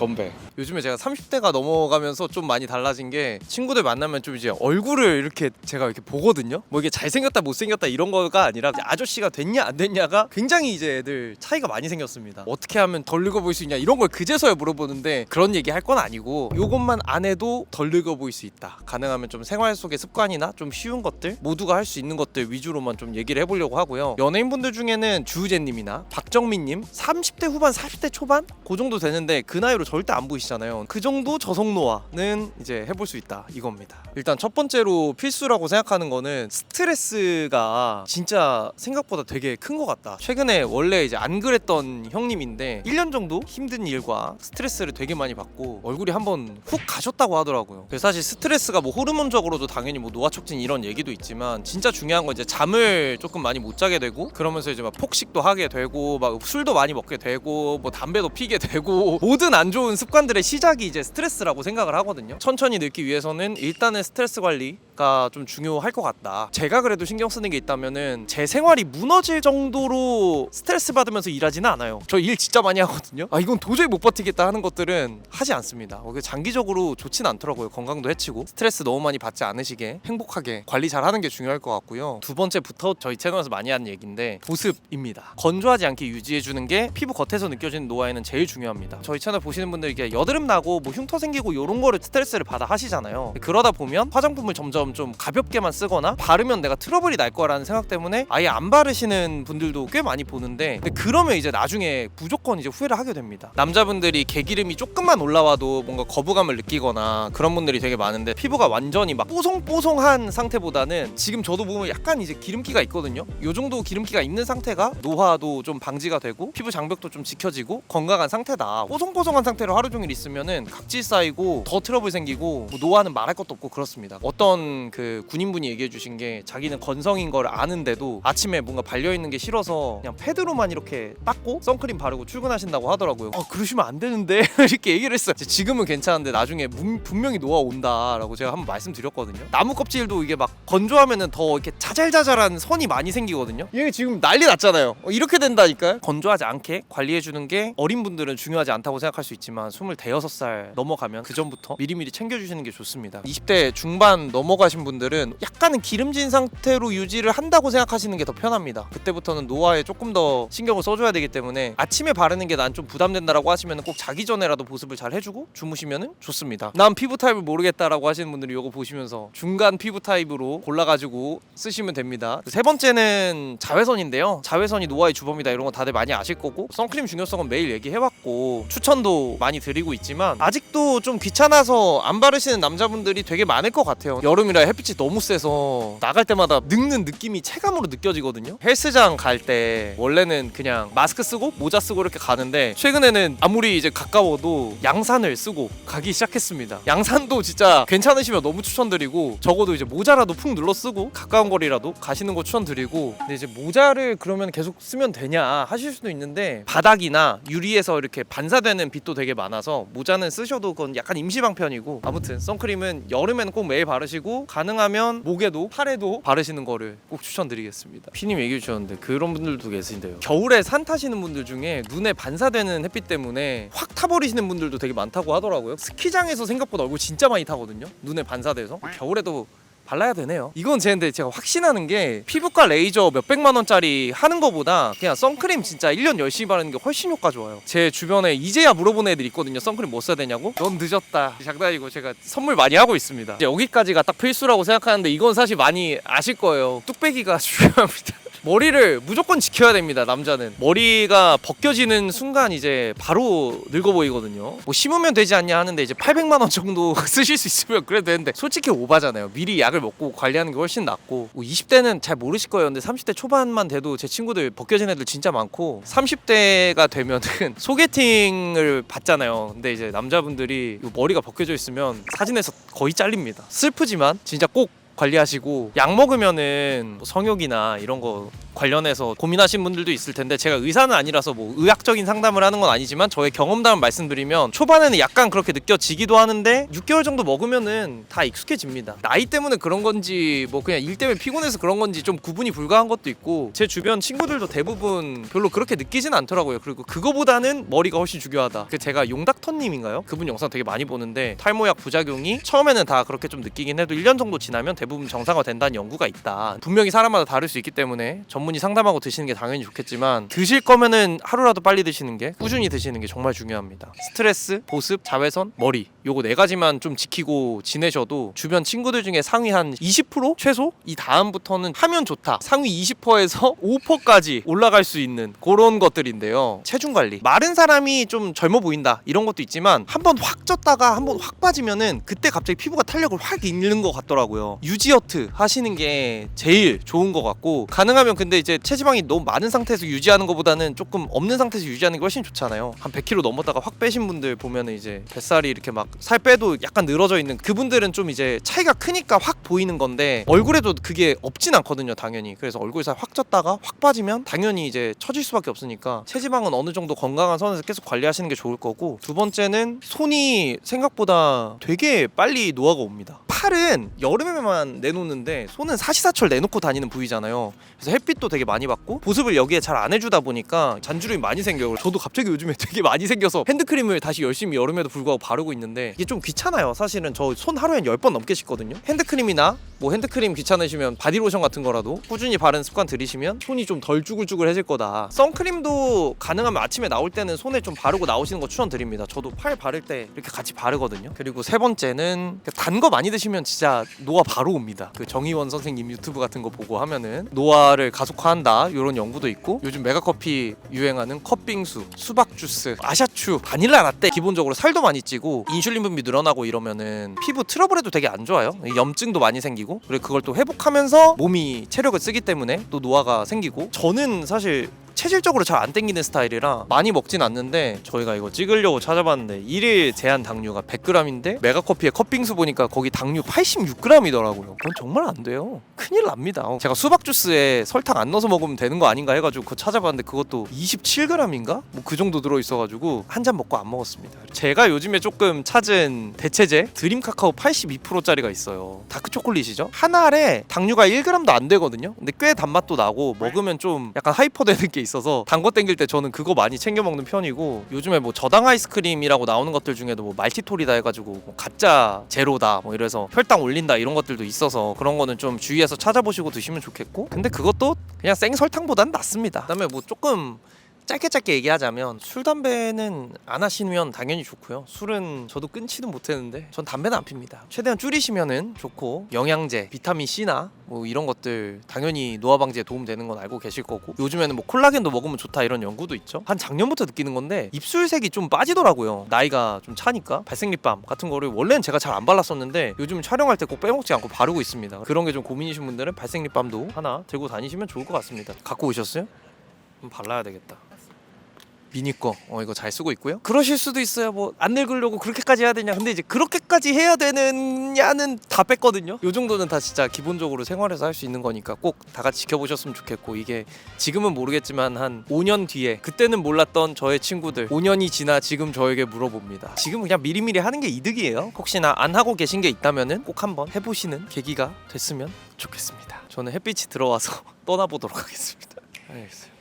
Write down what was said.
건배. 요즘에 제가 30대가 넘어가면서 좀 많이 달라진 게 친구들 만나면 좀 이제 얼굴을 이렇게 제가 이렇게 보거든요. 뭐 이게 잘생겼다 못생겼다 이런 거가 아니라 아저씨가 됐냐 안 됐냐가 굉장히 이제 애들 차이가 많이 생겼습니다. 어떻게 하면 덜 늙어 보일 수 있냐 이런 걸 그제서야 물어보는데 그런 얘기 할 건 아니고 요것만 안 해도 덜 늙어 보일 수 있다. 가능하면 좀 생활 속의 습관이나 좀 쉬운 것들 모두가 할 수 있는 것들 위주로만 좀 얘기를 해보려고 하고요. 연예인분들 중에는 주우재님이나 박정민님 30대 후반 40대 초반 그 정도 되는데 그 나이로 절대 안 보이시잖아요. 그 정도 저속노화는 이제 해볼 수 있다 이겁니다. 일단 첫 번째로 필수라고 생각하는 거는 스트레스가 진짜 생각보다 되게 큰 것 같다. 최근에 원래 이제 안 그랬던 형님인데 1년 정도 힘든 일과 스트레스를 되게 많이 받고 얼굴이 한번 훅 가셨다고 하더라고요. 그래서 사실 스트레스가 뭐 호르몬적으로도 당연히 뭐 노화촉진 이런 얘기도 있지만 진짜 중요한 건 이제 잠을 조금 많이 못 자게 되고 그러면서 이제 막 폭식도 하게 되고 막 술도 많이 먹게 되고 뭐 담배도 피게 되고 모든 안 좋은 습관들의 시작이 이제 스트레스라고 생각을 하거든요. 천천히 늙기 위해서는 일단은 스트레스 관리가 좀 중요할 것 같다. 제가 그래도 신경 쓰는 게 있다면은 제 생활이 무너질 정도로 스트레스 받으면서 일하지는 않아요. 저 일 진짜 많이 하거든요. 이건 도저히 못 버티겠다 하는 것들은 하지 않습니다. 장기적으로 좋진 않더라고요. 건강도 해치고 스트레스 너무 많이 받지 않으시게 행복하게 관리 잘 하는 게 중요할 것 같고요. 두 번째부터 저희 채널에서 많이 하는 얘기인데 보습입니다. 건조하지 않게 유지해주는 게 피부 겉에서 느껴지는 노화에는 제일 중요합니다. 저희 채널 보시는 분들 이게 여드름 나고 뭐 흉터 생기고 이런 거를 스트레스를 받아 하시잖아요. 그러다 보면 화장품을 점점 좀 가볍게만 쓰거나 바르면 내가 트러블이 날 거라는 생각 때문에 아예 안 바르시는 분들도 꽤 많이 보는데 근데 그러면 이제 나중에 무조건 이제 후회를 하게 됩니다. 남자분들이 개기름이 조금만 올라와도 뭔가 거부감을 느끼거나 그런 분들이 되게 많은데 피부가 완전히 막 뽀송뽀송한 상태보다는 지금 저도 보면 약간 이제 기름기가 있거든요. 요 정도 기름기가 있는 상태가 노화도 좀 방지가 되고 피부 장벽도 좀 지켜지고 건강한 상태다. 뽀송뽀송한 상태로 하루 종일 있으면은 각질 쌓이고 더 트러블 생기고 뭐 노화는 말할 것도 없고 그렇습니다. 어떤 그 군인분이 얘기해 주신 게 자기는 건성인 걸 아는데도 아침에 뭔가 발려있는 게 싫어서 그냥 패드로만 이렇게 닦고 선크림 바르고 출근하신다고 하더라고요. 그러시면 안 되는데 이렇게 얘기를 했어요. 지금은 괜찮은데 나중에 분명히 노화 온다라고 제가 한번 말씀드렸거든요. 나무 껍질도 이게 막 건조하면은 더 이렇게 자잘자잘한 선이 많이 생기거든요. 이게 지금 난리 났잖아요. 이렇게 된다니까요. 건조하지 않게 관리해주는 게 어린 분들은 중요하지 않다고 생각할 수 있지만 26살 넘어가면 그 전부터 미리미리 챙겨주시는 게 좋습니다. 20대 중반 넘어가신 분들은 약간은 기름진 상태로 유지를 한다고 생각하시는 게 더 편합니다. 그때부터는 노화에 조금 더 신경을 써줘야 되기 때문에 아침에 바르는 게 난 좀 부담된다라고 하시면 꼭 자기 전에라도 보습을 잘 해주고 주무시면 좋습니다. 난 피부 타입을 모르겠다라고 하시는 분들이 이거 보시면서 중간 피부 타입으로 골라가지고 쓰시면 됩니다. 세 번째는 자외선인데요. 자외선이 노화의 주범이다 이런 거 다들 많이 아실 거고 선크림 중요성은 매일 얘기해왔고 추천도 많이 드리고 있지만 아직도 좀 귀찮아서 안 바르시는 남자분들이 되게 많을 것 같아요. 여름이라 햇빛이 너무 세서 나갈 때마다 늙는 느낌이 체감으로 느껴지거든요. 헬스장 갈 때 원래는 그냥 마스크 쓰고 모자 쓰고 이렇게 가는데 최근에는 아무리 이제 가까워도 양산을 쓰고 가기 시작했습니다. 양산도 진짜 괜찮으시면 너무 추천드리고 적어도 이제 모자라도 푹 눌러 쓰고 가까운 거리라도 가시는 거 추천드리고 근데 이제 모자를 그러면 계속 쓰면 되냐 하실 수도 있는데 바닥이나 유리에서 이렇게 반사되는 빛도 되게 많아서 모자는 쓰셔도 그건 약간 임시방편이고 아무튼 선크림은 여름에는 꼭 매일 바르시고 가능하면 목에도 팔에도 바르시는 거를 꼭 추천드리겠습니다. 피님 얘기해 주셨는데 그런 분들도 계신데요. 겨울에 산 타시는 분들 중에 눈에 반사되는 햇빛 때문에 확 타버리시는 분들도 되게 많다고 하더라고요. 스키장에서 생각보다 얼굴 진짜 많이 타거든요. 눈에 반사돼서 겨울에도 발라야 되네요. 이건 근데 제가 확신하는 게 피부과 레이저 몇백만 원짜리 하는 거보다 그냥 선크림 진짜 1년 열심히 바르는 게 훨씬 효과 좋아요. 제 주변에 이제야 물어보는 애들 있거든요. 선크림 뭐 써야 되냐고? 넌 늦었다. 장난이고 제가 선물 많이 하고 있습니다. 이제 여기까지가 딱 필수라고 생각하는데 이건 사실 많이 아실 거예요. 뚝배기가 중요합니다. 머리를 무조건 지켜야 됩니다. 남자는 머리가 벗겨지는 순간 이제 바로 늙어 보이거든요. 뭐 심으면 되지 않냐 하는데 이제 800만 원 정도 쓰실 수 있으면 그래도 되는데 솔직히 오바잖아요. 미리 약을 먹고 관리하는 게 훨씬 낫고 20대는 잘 모르실 거예요. 근데 30대 초반만 돼도 제 친구들 벗겨진 애들 진짜 많고 30대가 되면은 소개팅을 받잖아요. 근데 이제 남자분들이 머리가 벗겨져 있으면 사진에서 거의 잘립니다. 슬프지만 진짜 꼭 관리하시고 약 먹으면은 뭐 성욕이나 이런 거 관련해서 고민하신 분들도 있을 텐데 제가 의사는 아니라서 뭐 의학적인 상담을 하는 건 아니지만 저의 경험담을 말씀드리면 초반에는 약간 그렇게 느껴지기도 하는데 6개월 정도 먹으면은 다 익숙해집니다. 나이 때문에 그런 건지 뭐 그냥 일 때문에 피곤해서 그런 건지 좀 구분이 불가한 것도 있고 제 주변 친구들도 대부분 별로 그렇게 느끼진 않더라고요. 그리고 그거보다는 머리가 훨씬 중요하다. 제가 용닥터님인가요? 그분 영상 되게 많이 보는데 탈모약 부작용이 처음에는 다 그렇게 좀 느끼긴 해도 1년 정도 지나면 대부분 정상화된다는 연구가 있다. 분명히 사람마다 다를 수 있기 때문에 전문의 상담하고 드시는 게 당연히 좋겠지만 드실 거면은 하루라도 빨리 드시는 게 꾸준히 드시는 게 정말 중요합니다. 스트레스, 보습, 자외선, 머리 요거 4가지만 좀 지키고 지내셔도 주변 친구들 중에 상위 한 20% 최소? 이 다음부터는 하면 좋다. 상위 20%에서 5%까지 올라갈 수 있는 그런 것들인데요. 체중 관리. 마른 사람이 좀 젊어 보인다 이런 것도 있지만 한번 확 쪘다가 한번 확 빠지면은 그때 갑자기 피부가 탄력을 확 잃는 것 같더라고요. 유지어트 하시는 게 제일 좋은 것 같고 가능하면 근데 이제 체지방이 너무 많은 상태에서 유지하는 것보다는 조금 없는 상태에서 유지하는 게 훨씬 좋잖아요. 한 100kg 넘었다가 확 빼신 분들 보면은 이제 뱃살이 이렇게 막 살 빼도 약간 늘어져 있는 그분들은 좀 이제 차이가 크니까 확 보이는 건데 얼굴에도 그게 없진 않거든요 당연히. 그래서 얼굴 살 확 쪘다가 확 빠지면 당연히 이제 처질 수밖에 없으니까 체지방은 어느 정도 건강한 선에서 계속 관리하시는 게 좋을 거고 두 번째는 손이 생각보다 되게 빨리 노화가 옵니다. 팔은 여름에만 내놓는데 손은 사시사철 내놓고 다니는 부위잖아요. 그래서 햇빛도 되게 많이 받고 보습을 여기에 잘 안 해주다 보니까 잔주름이 많이 생겨요. 저도 갑자기 요즘에 되게 많이 생겨서 핸드크림을 다시 열심히 여름에도 불구하고 바르고 있는데 이게 좀 귀찮아요. 사실은 저 손 하루에 10번 넘게 씻거든요. 핸드크림이나 뭐 핸드크림 귀찮으시면 바디로션 같은 거라도 꾸준히 바르는 습관 들이시면 손이 좀 덜 쭈글쭈글해질 거다. 선크림도 가능하면 아침에 나올 때는 손에 좀 바르고 나오시는 거 추천드립니다. 저도 팔 바를 때 이렇게 같이 바르거든요. 그리고 세 번째는 단 거 많이 드시면 진짜 노화 바로 옵니다. 그 정의원 선생님 유튜브 같은 거 보고 하면은 노화를 가속화한다 이런 연구도 있고 요즘 메가커피 유행하는 컵빙수, 수박 주스, 아샤추, 바닐라 라떼 기본적으로 살도 많이 찌고 인슐린 분비 늘어나고 이러면은 피부 트러블에도 되게 안 좋아요. 염증도 많이 생기고 그리고 그걸 또 회복하면서 몸이 체력을 쓰기 때문에 또 노화가 생기고 저는 사실 체질적으로 잘 안 땡기는 스타일이라 많이 먹진 않는데 저희가 이거 찍으려고 찾아봤는데 1일 제한 당류가 100g인데 메가커피에 컵빙수 보니까 거기 당류 86g이더라고요. 그건 정말 안 돼요. 큰일 납니다. 제가 수박 주스에 설탕 안 넣어서 먹으면 되는 거 아닌가 해가지고 그거 찾아봤는데 그것도 27g인가? 뭐 그 정도 들어있어가지고 한 잔 먹고 안 먹었습니다. 제가 요즘에 조금 찾은 대체제 드림 카카오 82%짜리가 있어요. 다크 초콜릿이죠. 한 알에 당류가 1g도 안 되거든요. 근데 꽤 단맛도 나고 먹으면 좀 약간 하이퍼 되는 게 있어서 단 거 땡길 때 저는 그거 많이 챙겨 먹는 편이고 요즘에 뭐 저당 아이스크림이라고 나오는 것들 중에도 뭐 말티톨이다 해가지고 뭐 가짜 제로다 뭐 이래서 혈당 올린다 이런 것들도 있어서 그런 거는 좀 주의해서 찾아보시고 드시면 좋겠고 근데 그것도 그냥 생 설탕보다는 낫습니다. 그다음에 뭐 조금 짧게 얘기하자면 술 담배는 안 하시면 당연히 좋고요. 술은 저도 끊지는 못했는데 전 담배는 안 핍니다. 최대한 줄이시면은 좋고 영양제, 비타민 C나 뭐 이런 것들 당연히 노화 방지에 도움되는 건 알고 계실 거고 요즘에는 뭐 콜라겐도 먹으면 좋다 이런 연구도 있죠. 한 작년부터 느끼는 건데 입술색이 좀 빠지더라고요. 나이가 좀 차니까 발색 립밤 같은 거를 원래는 제가 잘 안 발랐었는데 요즘 촬영할 때 꼭 빼먹지 않고 바르고 있습니다. 그런 게 좀 고민이신 분들은 발색 립밤도 하나 들고 다니시면 좋을 것 같습니다. 갖고 오셨어요? 그럼 발라야 되겠다. 미니 거 이거 잘 쓰고 있고요. 그러실 수도 있어요. 뭐 안 늙으려고 그렇게까지 해야 되냐. 근데 이제 그렇게까지 해야 되느냐는 다 뺐거든요. 요 정도는 다 진짜 기본적으로 생활에서 할 수 있는 거니까 꼭 다 같이 지켜보셨으면 좋겠고 이게 지금은 모르겠지만 한 5년 뒤에 그때는 몰랐던 저의 친구들 5년이 지나 지금 저에게 물어봅니다. 지금 그냥 미리미리 하는 게 이득이에요. 혹시나 안 하고 계신 게 있다면은 꼭 한번 해보시는 계기가 됐으면 좋겠습니다. 저는 햇빛이 들어와서 떠나보도록 하겠습니다. 알겠어요.